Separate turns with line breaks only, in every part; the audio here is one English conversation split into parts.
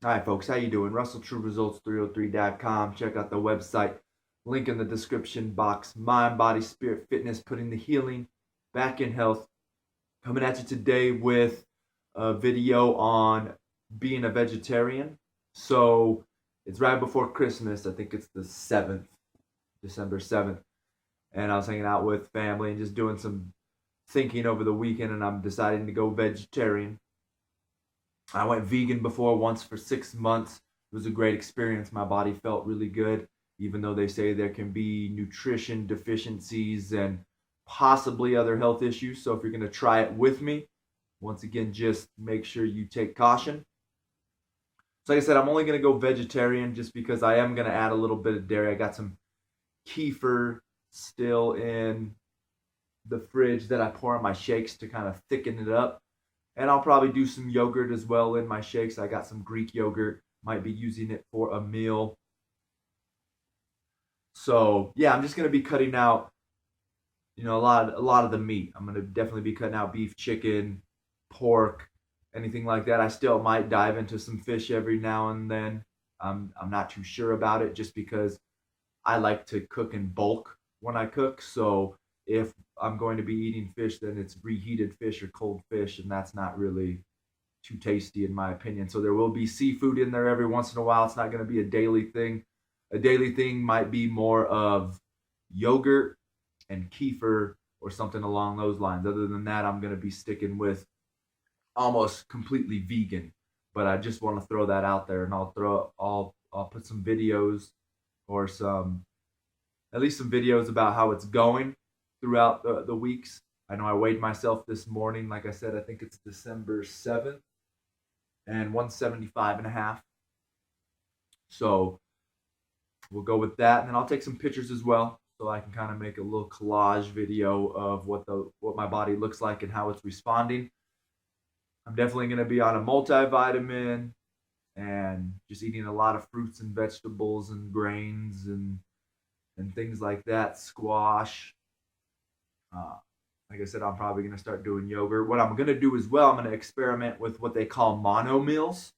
Hi, folks. How you doing? RussellTrueResults303.com. Check out the website. Link in the description box. Mind, body, spirit, fitness, putting the healing back in health. Coming at you today with a video on being a vegetarian. So it's right before Christmas. I think it's the 7th, December 7th. And I was hanging out with family and just doing some thinking over the weekend, and I'm deciding to go vegetarian. I went vegan before once for 6 months. It was a great experience. My body felt really good, even though they say there can be nutrition deficiencies and possibly other health issues. So if you're going to try it with me, once again, just make sure you take caution. So like I said, I'm only going to go vegetarian just because I am going to add a little bit of dairy. I got some kefir still in the fridge that I pour in my shakes to kind of thicken it up. And I'll probably do some yogurt as well in my shakes. I got some Greek yogurt. Might be using it for a meal. So yeah, I'm just gonna be cutting out, a lot of the meat. I'm gonna definitely be cutting out beef, chicken, pork, anything like that. I still might dive into some fish every now and then. I'm not too sure about it just because I like to cook in bulk when I cook. So if I'm going to be eating fish, then it's reheated fish or cold fish, and that's not really too tasty in my opinion. So there will be seafood in there every once in a while. It's not going to be a daily thing. A daily thing might be more of yogurt and kefir or something along those lines. Other than that, I'm going to be sticking with almost completely vegan. But I just want to throw that out there, and I'll put some videos or some at least some videos about how it's going throughout the weeks. I know I weighed myself this morning. Like I said, I think it's December 7th and 175 and a half. So we'll go with that. And then I'll take some pictures as well so I can kind of make a little collage video of what my body looks like and how it's responding. I'm definitely going to be on a multivitamin and just eating a lot of fruits and vegetables and grains and things like that, squash. Uh, like I said, I'm probably going to start doing yogurt. What I'm going to do as well, I'm going to experiment with what they call mono meals.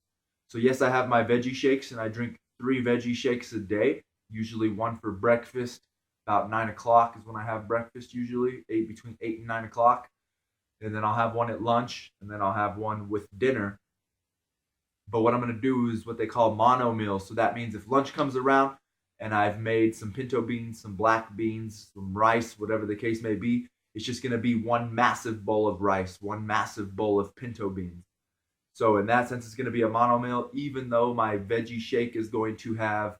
So yes, I have my veggie shakes, and I drink 3 veggie shakes a day, usually one for breakfast. About 9 o'clock is when I have breakfast usually, between 8 and 9 o'clock. And then I'll have one at lunch, and then I'll have one with dinner. But what I'm going to do is what they call mono meals. So that means if lunch comes around and I've made some pinto beans, some black beans, some rice, whatever the case may be, it's just going to be one massive bowl of rice, one massive bowl of pinto beans. So in that sense, it's going to be a mono meal, even though my veggie shake is going to have,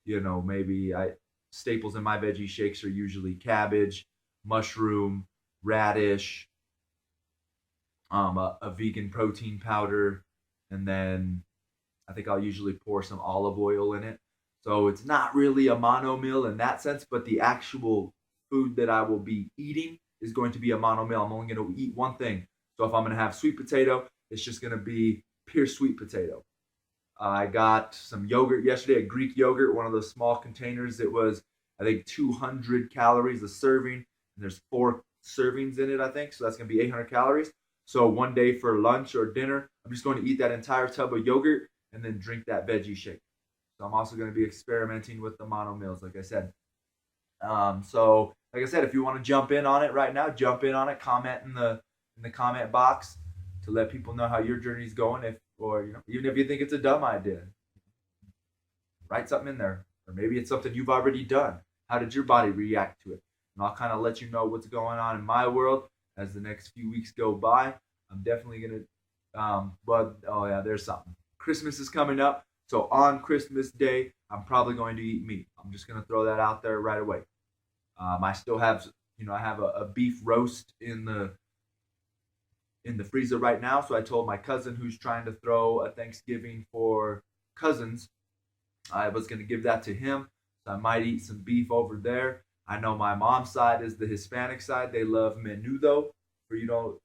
maybe staples in my veggie shakes are usually cabbage, mushroom, radish, a vegan protein powder, and then I think I'll usually pour some olive oil in it. So it's not really a mono meal in that sense, but the actual food that I will be eating is going to be a mono meal. I'm only going to eat one thing. So if I'm going to have sweet potato, it's just going to be pure sweet potato. I got some yogurt yesterday, a Greek yogurt, one of those small containers. It was, I think, 200 calories a serving, and there's 4 servings in it, I think. So that's going to be 800 calories. So one day for lunch or dinner, I'm just going to eat that entire tub of yogurt and then drink that veggie shake. So I'm also going to be experimenting with the mono meals, like I said. So like I said, if you want to jump in on it right now, jump in on it. Comment in the comment box to let people know how your journey's going. Even if you think it's a dumb idea, write something in there. Or maybe it's something you've already done. How did your body react to it? And I'll kind of let you know what's going on in my world as the next few weeks go by. I'm definitely gonna. But oh yeah, there's something. Christmas is coming up. So on Christmas Day, I'm probably going to eat meat. I'm just going to throw that out there right away. I still have, I have a beef roast in the freezer right now. So I told my cousin who's trying to throw a Thanksgiving for cousins, I was going to give that to him. So I might eat some beef over there. I know my mom's side is the Hispanic side. They love menudo. For you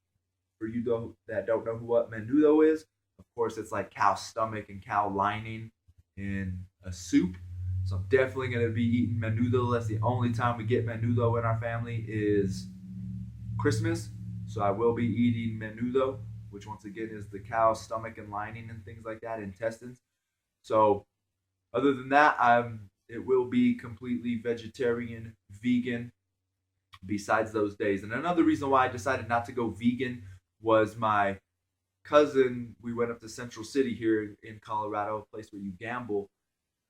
that don't know what menudo is, of course, it's like cow stomach and cow lining in a soup. So I'm definitely going to be eating menudo. That's the only time we get menudo in our family is Christmas. So I will be eating menudo, which once again is the cow stomach and lining and things like that, intestines. So other than that, it will be completely vegetarian, vegan, besides those days. And another reason why I decided not to go vegan was my cousin. We went up to Central City here in Colorado, a place where you gamble,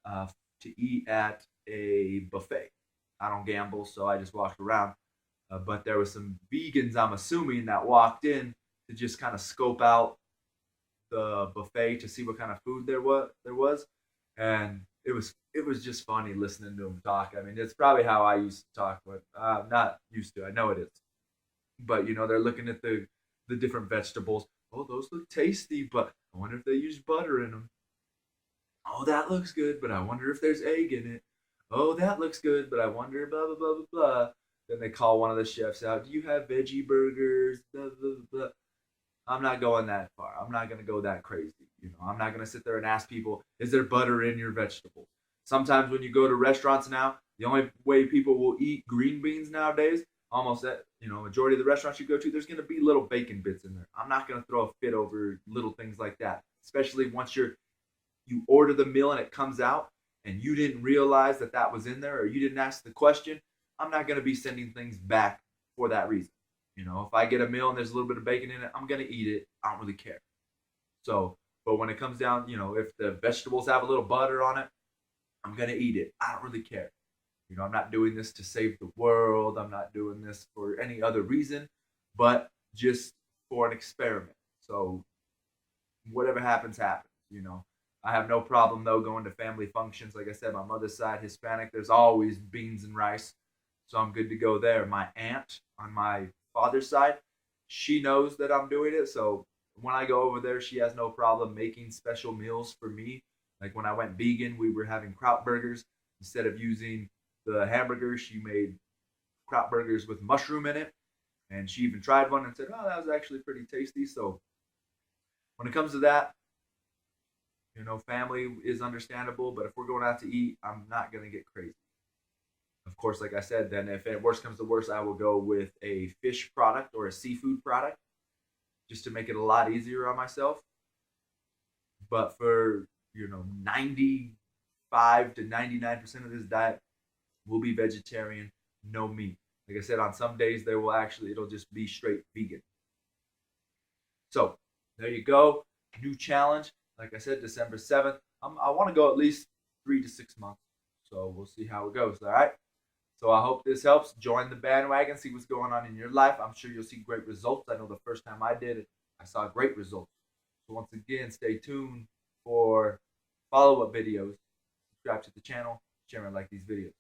uh, to eat at a buffet. I don't gamble, so I just walked around. But there were some vegans, I'm assuming, that walked in to just kind of scope out the buffet to see what kind of food there was, and it was just funny listening to them talk. I mean, it's probably how I used to talk, but I'm not used to. I know it is, but they're looking at the different vegetables. Oh, those look tasty, but I wonder if they use butter in them. Oh, that looks good, but I wonder if there's egg in it. Oh, that looks good, but I wonder blah blah blah blah blah. Then they call one of the chefs out. Do you have veggie burgers? Blah blah blah. I'm not going that far. I'm not gonna go that crazy. I'm not gonna sit there and ask people, is there butter in your vegetables? Sometimes when you go to restaurants now, the only way people will eat green beans nowadays, almost at majority of the restaurants you go to, there's gonna be little bacon bits in there. I'm not gonna throw a fit over little things like that, especially once you order the meal and it comes out and you didn't realize that that was in there or you didn't ask the question. I'm not gonna be sending things back for that reason. If I get a meal and there's a little bit of bacon in it, I'm gonna eat it. I don't really care. So, but when it comes down, if the vegetables have a little butter on it, I'm gonna eat it. I don't really care. I'm not doing this to save the world. I'm not doing this for any other reason, but just for an experiment. So whatever happens, happens. I have no problem though going to family functions. Like I said, my mother's side Hispanic. There's always beans and rice, so I'm good to go there. My aunt on my father's side, she knows that I'm doing it. So when I go over there, she has no problem making special meals for me. Like when I went vegan, we were having kraut burgers. Instead of using the hamburgers, she made kraut burgers with mushroom in it. And she even tried one and said, oh, that was actually pretty tasty. So when it comes to that, family is understandable. But if we're going out to eat, I'm not going to get crazy. Of course, like I said, then if it worst comes to worst, I will go with a fish product or a seafood product just to make it a lot easier on myself. But for 95 to 99% of this diet will be vegetarian, no meat. Like I said, on some days it'll just be straight vegan. So there you go, new challenge. Like I said, December 7th. I want to go at least 3 to 6 months. So we'll see how it goes. All right. So I hope this helps. Join the bandwagon, see what's going on in your life. I'm sure you'll see great results. I know the first time I did it, I saw great results. So once again, stay tuned for follow-up videos. Subscribe to the channel, share and like these videos.